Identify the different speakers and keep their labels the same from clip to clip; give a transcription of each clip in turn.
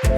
Speaker 1: Hi,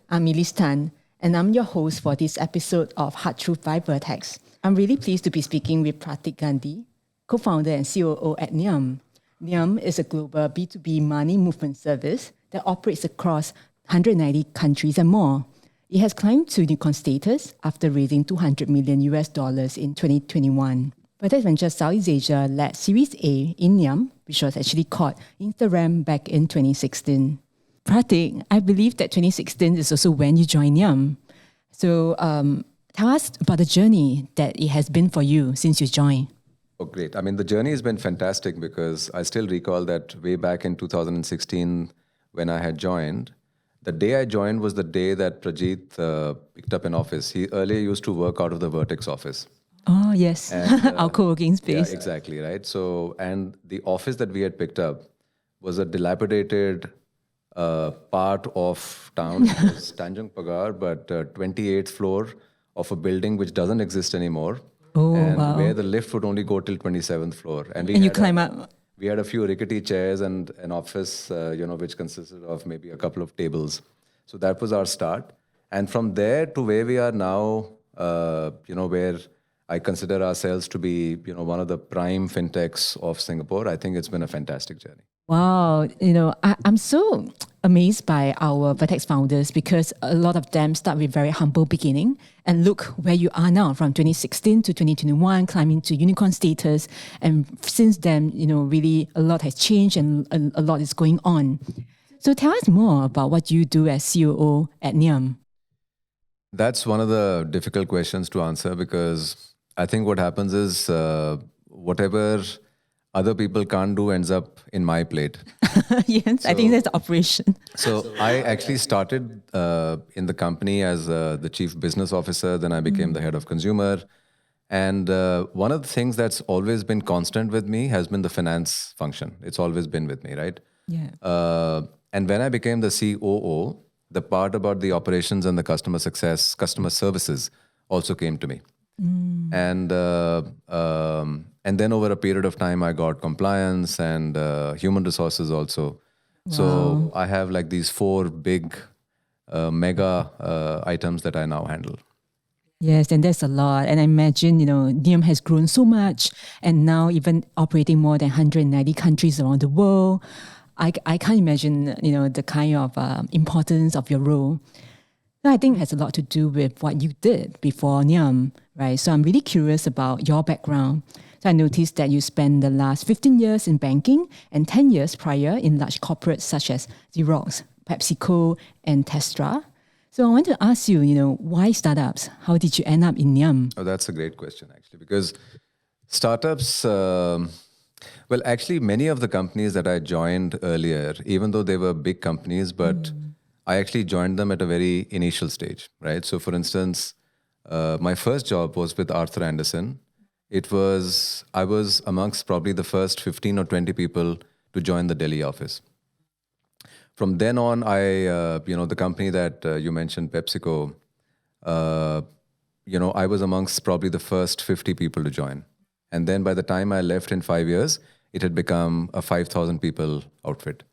Speaker 1: I'm Elise Tan, and I'm your host for this episode of Hard Truth by Vertex. I'm really pleased to be speaking with Pratik Gandhi, co-founder and COO at Nium. Nium is a global B2B money movement service that operates across 190 countries and more. It has climbed to unicorn status after raising $200 million in 2021. Vertex Ventures Southeast Asia led Series A in Nium, which was actually called InstaReM back in 2016. Pratik, I believe that 2016 is also when you joined Nium. So tell us about the journey that it has been for you since you joined.
Speaker 2: Oh, great. I mean, the journey has been fantastic because I still recall that way back in 2016 when I had joined. The day I joined was the day that Prajit picked up an office. He earlier used to work out of the Vertex office.
Speaker 1: Oh, yes. And, our co-working space.
Speaker 2: Yeah, exactly, right? So, and the office that we had picked up was a dilapidated part of town. It was Tanjung Pagar, but 28th floor of a building which doesn't exist anymore.
Speaker 1: Oh,
Speaker 2: and
Speaker 1: wow.
Speaker 2: where the lift would only go till 27th floor.
Speaker 1: And you climb up.
Speaker 2: We had a few rickety chairs and an office, which consisted of maybe a couple of tables. So that was our start. And from there to where we are now, where I consider ourselves to be, one of the prime fintechs of Singapore, I think it's been a fantastic journey.
Speaker 1: Wow, I'm so amazed by our Vertex founders because a lot of them start with very humble beginning and look where you are now from 2016 to 2021, climbing to unicorn status. And since then, really a lot has changed and a lot is going on. So tell us more about what you do as COO at Nium.
Speaker 2: That's one of the difficult questions to answer because I think what happens is whatever other people can't do ends up in my plate.
Speaker 1: Yes, I think that's the operation.
Speaker 2: So I actually started in the company as the chief business officer. Then I became the head of consumer. And one of the things that's always been constant with me has been the finance function. It's always been with me, right?
Speaker 1: Yeah.
Speaker 2: And when I became the COO, the part about the operations and the customer success, customer services also came to me. And then over a period of time, I got compliance and human resources also. Wow. So I have like these 4 big mega items that I now handle.
Speaker 1: Yes, and that's a lot. And I imagine, Nium has grown so much and now even operating more than 190 countries around the world. I can't imagine, the kind of importance of your role. I think it has a lot to do with what you did before Nium, right? So I'm really curious about your background. So I noticed that you spent the last 15 years in banking and 10 years prior in large corporates such as Xerox, PepsiCo, and Tesla. So I want to ask you, why startups? How did you end up in Nium?
Speaker 2: Oh, that's a great question, actually, because startups, actually, many of the companies that I joined earlier, even though they were big companies, but I actually joined them at a very initial stage, right? So for instance, my first job was with Arthur Andersen. I was amongst probably the first 15 or 20 people to join the Delhi office. From then on, the company that you mentioned, PepsiCo, I was amongst probably the first 50 people to join. And then by the time I left in 5 years, it had become a 5,000 people outfit.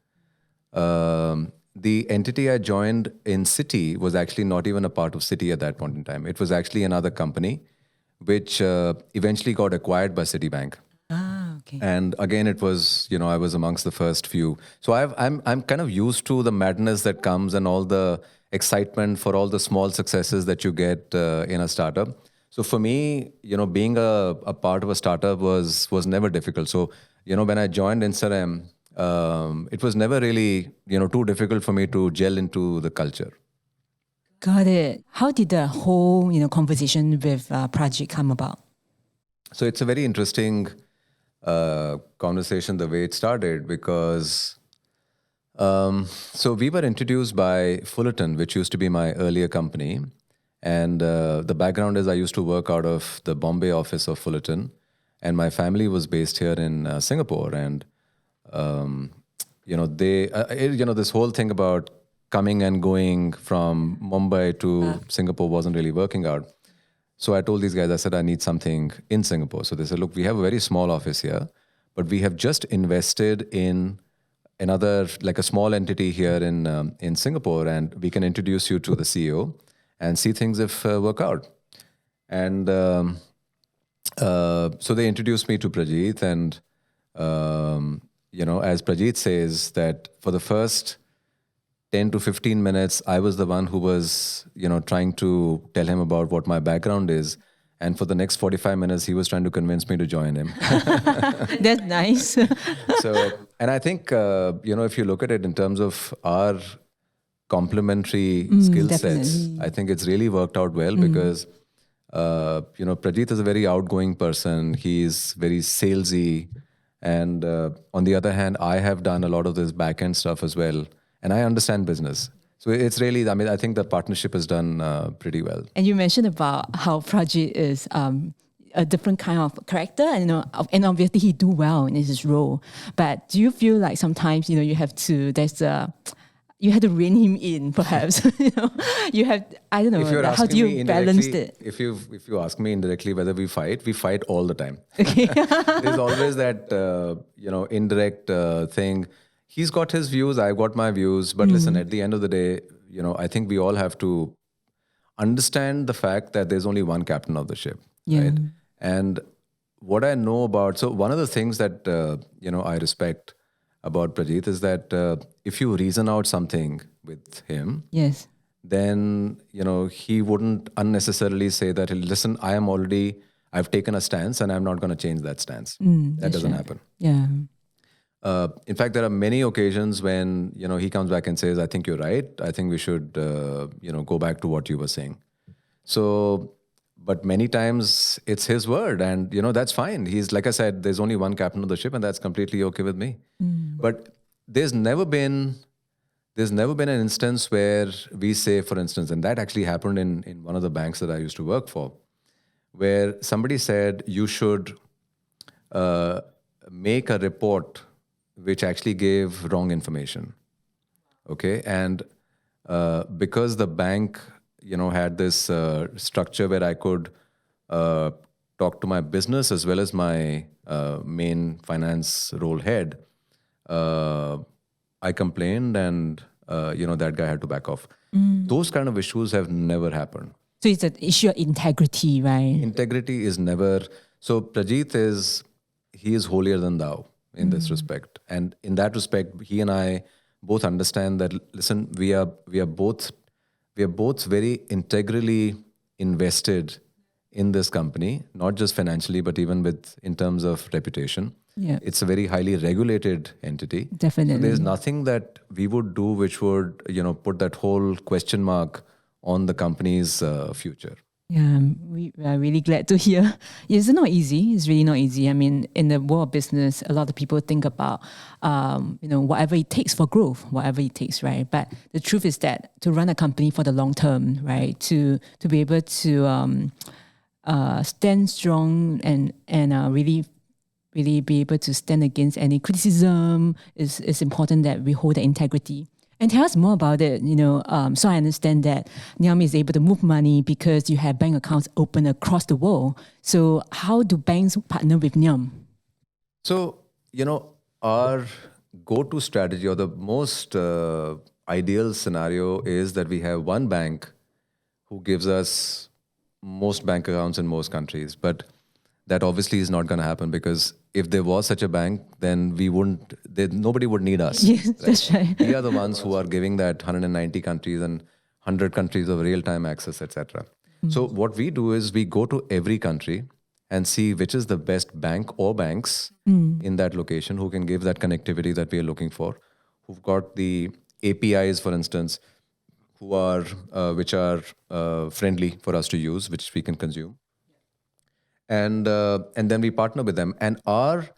Speaker 2: The entity I joined in Citi was actually not even a part of Citi at that point in time. It was actually another company, which eventually got acquired by Citibank.
Speaker 1: Ah, okay.
Speaker 2: And again, it was, I was amongst the first few. So I'm kind of used to the madness that comes and all the excitement for all the small successes that you get in a startup. So for me, being a part of a startup was never difficult. So, when I joined InstaReM, it was never really, too difficult for me to gel into the culture.
Speaker 1: Got it. How did the whole, conversation with Prajit come about?
Speaker 2: So it's a very interesting conversation, the way it started, because so we were introduced by Fullerton, which used to be my earlier company. And the background is I used to work out of the Bombay office of Fullerton. And my family was based here in Singapore. And this whole thing about coming and going from Mumbai to Singapore wasn't really working out. So I told these guys, I said, I need something in Singapore. So they said, look, we have a very small office here, but we have just invested in another, like a small entity here in Singapore, and we can introduce you to the CEO and see things if work out. And so they introduced me to Prajit, and as Prajit says, that for the first 10 to 15 minutes, I was the one who was, trying to tell him about what my background is. And for the next 45 minutes, he was trying to convince me to join him.
Speaker 1: That's nice.
Speaker 2: And I think, if you look at it in terms of our complementary skill sets, I think it's really worked out well because, Prajit is a very outgoing person. He's very salesy. And on the other hand, I have done a lot of this back-end stuff as well. And I understand business. So it's really, I think the partnership is done pretty well.
Speaker 1: And you mentioned about how Prajit is a different kind of character, and obviously he do well in his role. But do you feel like sometimes, you have to rein him in, perhaps? You have, I don't know, how do you balance it?
Speaker 2: If you ask me indirectly whether we fight all the time.
Speaker 1: Okay.
Speaker 2: There's always that, indirect thing. He's got his views, I've got my views. But listen, at the end of the day, I think we all have to understand the fact that there's only one captain of the ship.
Speaker 1: Yeah.
Speaker 2: Right? And what I know about, so one of the things that, I respect about Prajit is that if you reason out something with him,
Speaker 1: yes,
Speaker 2: then, he wouldn't unnecessarily say that, listen, I've taken a stance and I'm not going to change that stance. That doesn't happen.
Speaker 1: Yeah.
Speaker 2: In fact, there are many occasions when, he comes back and says, I think you're right. I think we should, go back to what you were saying. So, but many times it's his word, and, that's fine. He's, like I said, there's only one captain of the ship, and that's completely okay with me. But there's never been an instance where we say, for instance, and that actually happened in one of the banks that I used to work for, where somebody said you should make a report which actually gave wrong information. Okay. And because the bank, had this structure where I could talk to my business as well as my main finance role head, I complained, and, that guy had to back off. Those kind of issues have never happened.
Speaker 1: So it's an issue of integrity, right?
Speaker 2: Integrity is never... So Prajit is holier than thou in this respect. And in that respect, he and I both understand that, listen, we are both very integrally invested in this company, not just financially, but even in terms of reputation.
Speaker 1: Yeah.
Speaker 2: It's a very highly regulated entity.
Speaker 1: Definitely.
Speaker 2: So there's nothing that we would do which would, put that whole question mark on the company's future.
Speaker 1: Yeah, we are really glad to hear. It's not easy. It's really not easy. I mean, in the world of business, a lot of people think about, whatever it takes for growth, whatever it takes, right? But the truth is that to run a company for the long term, right, to be able to stand strong and really be able to stand against any criticism, is important that we hold the integrity. And tell us more about it, so I understand that Nium is able to move money because you have bank accounts open across the world. So how do banks partner with Nium?
Speaker 2: So, our go-to strategy, or the most ideal scenario, is that we have one bank who gives us most bank accounts in most countries. But that obviously is not going to happen, because if there was such a bank, then nobody would need us.
Speaker 1: Yes, right? That's right.
Speaker 2: We are the ones who are giving that 190 countries and 100 countries of real-time access, etc. So what we do is we go to every country and see which is the best bank or banks in that location who can give that connectivity that we are looking for, who've got the APIs, for instance, which are friendly for us to use, which we can consume. And then we partner with them. And our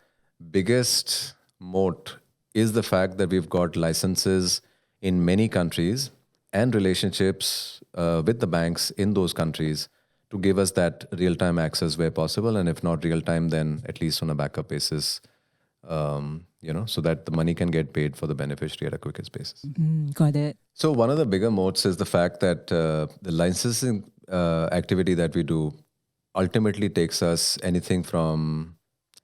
Speaker 2: biggest moat is the fact that we've got licenses in many countries and relationships with the banks in those countries to give us that real-time access where possible. And if not real-time, then at least on a backup basis, so that the money can get paid for the beneficiary at a quickest basis.
Speaker 1: Got it.
Speaker 2: So one of the bigger moats is the fact that the licensing activity that we do ultimately takes us anything from,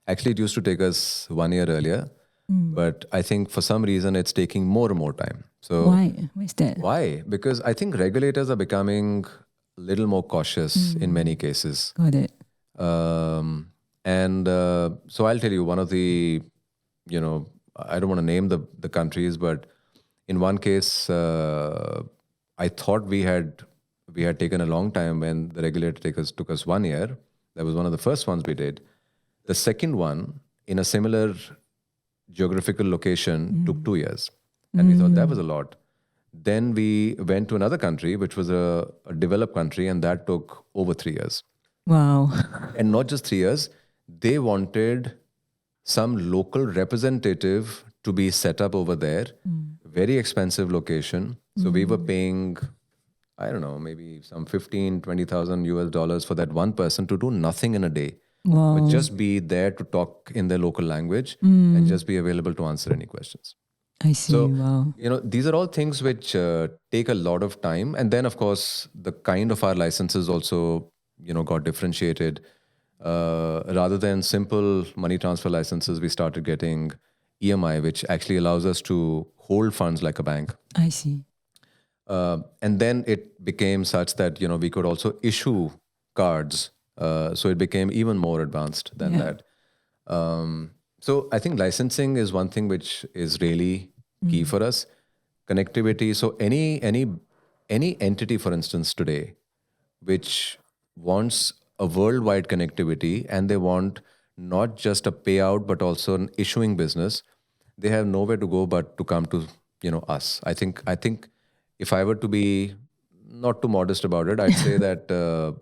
Speaker 2: actually it used to take us 1 year earlier, but I think for some reason it's taking more and more time. So
Speaker 1: Why? Why is that?
Speaker 2: why? Because I think regulators are becoming a little more cautious in many cases.
Speaker 1: Got it.
Speaker 2: So I'll tell you one of the, I don't want to name the countries, but in one case, I thought we had taken a long time when the regulator took us 1 year. That was one of the first ones we did. The second one in a similar geographical location took 2 years. And we thought that was a lot. Then we went to another country, which was a developed country, and that took over 3 years.
Speaker 1: Wow.
Speaker 2: And not just 3 years, they wanted some local representative to be set up over there. Very expensive location. So we were paying, I don't know, maybe some 15, 20,000 US dollars for that one person to do nothing in a day.
Speaker 1: Wow.
Speaker 2: But just be there to talk in their local language and just be available to answer any questions.
Speaker 1: I see.
Speaker 2: So,
Speaker 1: Wow.
Speaker 2: these are all things which take a lot of time. And then, of course, the kind of our licenses also, got differentiated. Rather than simple money transfer licenses, we started getting EMI, which actually allows us to hold funds like a bank.
Speaker 1: I see.
Speaker 2: And then it became such that, we could also issue cards. So it became even more advanced than that. So I think licensing is one thing which is really key for us. Connectivity. So any entity, for instance, today, which wants a worldwide connectivity and they want not just a payout but also an issuing business, they have nowhere to go but to come to us. I think if I were to be not too modest about it, I'd say that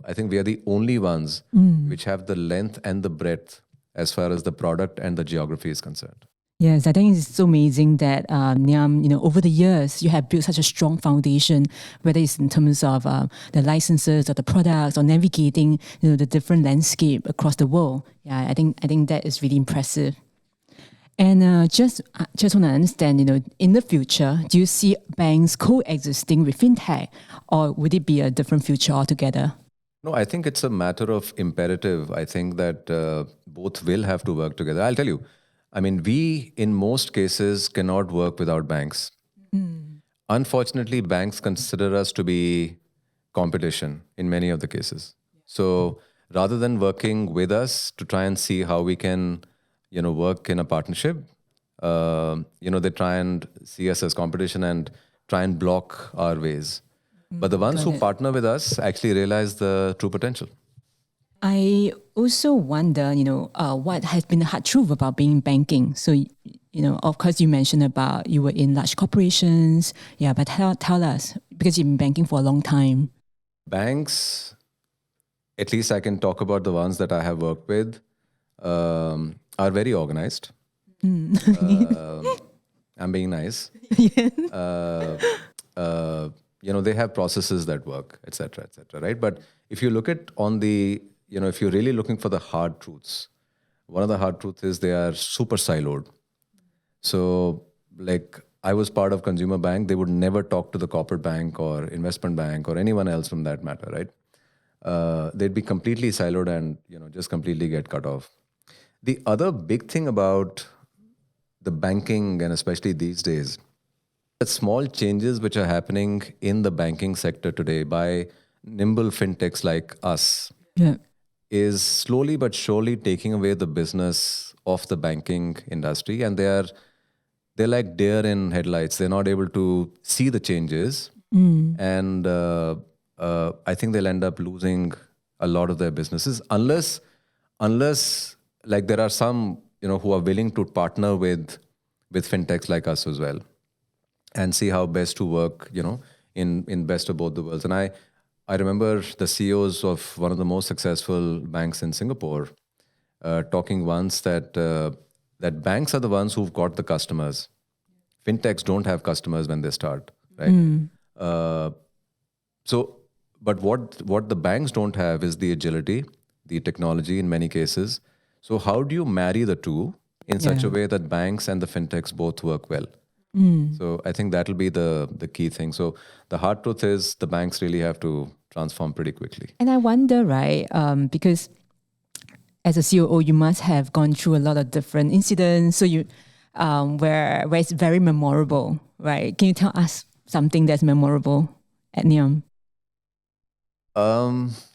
Speaker 2: I think we are the only ones which have the length and the breadth as far as the product and the geography is concerned.
Speaker 1: Yes, I think it's so amazing that Niam, over the years, you have built such a strong foundation, whether it's in terms of the licenses or the products or navigating, the different landscape across the world. Yeah, I think that is really impressive. And just want to understand, in the future, do you see banks coexisting with fintech, or would it be a different future altogether?
Speaker 2: No, I think it's a matter of imperative. I think that both will have to work together. I'll tell you. I mean, we, in most cases, cannot work without banks. Unfortunately, banks consider us to be competition in many of the cases. So rather than working with us to try and see how we can, work in a partnership, they try and see us as competition and try and block our ways. But the ones who partner with us actually realize the true potential.
Speaker 1: I also wonder, what has been the hard truth about being in banking. So, of course, you mentioned about you were in large corporations. Yeah, but tell us, because you've been banking for a long time.
Speaker 2: Banks, at least I can talk about the ones that I have worked with, are very organized. I'm being nice. They have processes that work, et cetera, right? But if you look at if you're really looking for the hard truths, one of the hard truths is they are super siloed. So, like, I was part of consumer bank. They would never talk to the corporate bank or investment bank or anyone else from that matter, right? They'd be completely siloed and, just completely get cut off. The other big thing about the banking, and especially these days, the small changes which are happening in the banking sector today by nimble fintechs like us, is slowly but surely taking away the business of the banking industry. And they're like deer in headlights. They're not able to see the changes. And I think they'll end up losing a lot of their businesses unless like there are some, who are willing to partner with fintechs like us as well and see how best to work, in best of both the worlds. And I remember the CEOs of one of the most successful banks in Singapore talking once that banks are the ones who've got the customers. Fintechs don't have customers when they start, right? But what the banks don't have is the agility, the technology in many cases. So how do you marry the two in such a way that banks and the fintechs both work well. So I think that'll be the key thing. So the hard truth is the banks really have to transform pretty quickly.
Speaker 1: And I wonder, right, because as a COO, you must have gone through a lot of different incidents. So you, where it's very memorable, right? Can you tell us something that's memorable at Nium?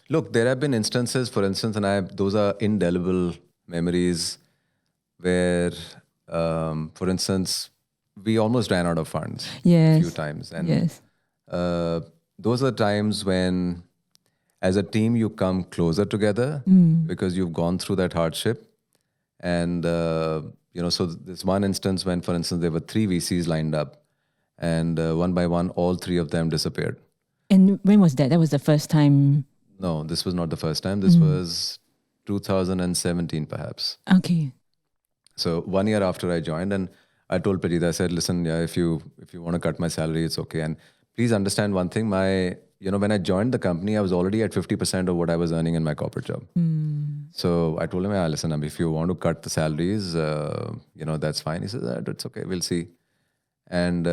Speaker 2: Look, there have been instances, for instance, and those are indelible memories where, for instance, we almost ran out of funds a few times. And those are times when, as a team, you come closer together because you've gone through that hardship. And, so there's one instance when, for instance, there were 3 VCs lined up and one by one, all 3 of them disappeared.
Speaker 1: And when was that? That was the first time?
Speaker 2: No, this was not the first time. This was 2017, perhaps.
Speaker 1: Okay.
Speaker 2: So 1 year after I joined, and I told Prajit, I said, listen, yeah, if you want to cut my salary, it's okay. And please understand one thing, when I joined the company, I was already at 50% of what I was earning in my corporate job. So I told him, yeah, listen, if you want to cut the salaries, that's fine. He says, it's okay, we'll see. And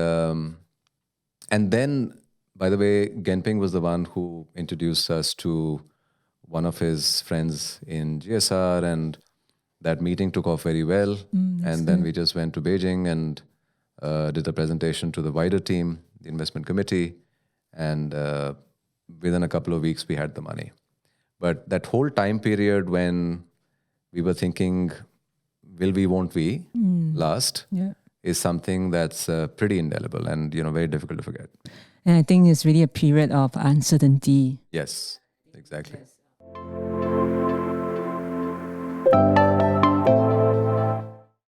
Speaker 2: then, by the way, Genping was the one who introduced us to one of his friends in GSR, and that meeting took off very well. And then we just went to Beijing and did a presentation to the wider team, the investment committee. And within a couple of weeks, we had the money. But that whole time period when we were thinking, will we, won't we, last, is something that's pretty indelible and, very difficult to forget.
Speaker 1: And I think it's really a period of uncertainty.
Speaker 2: Yes, exactly.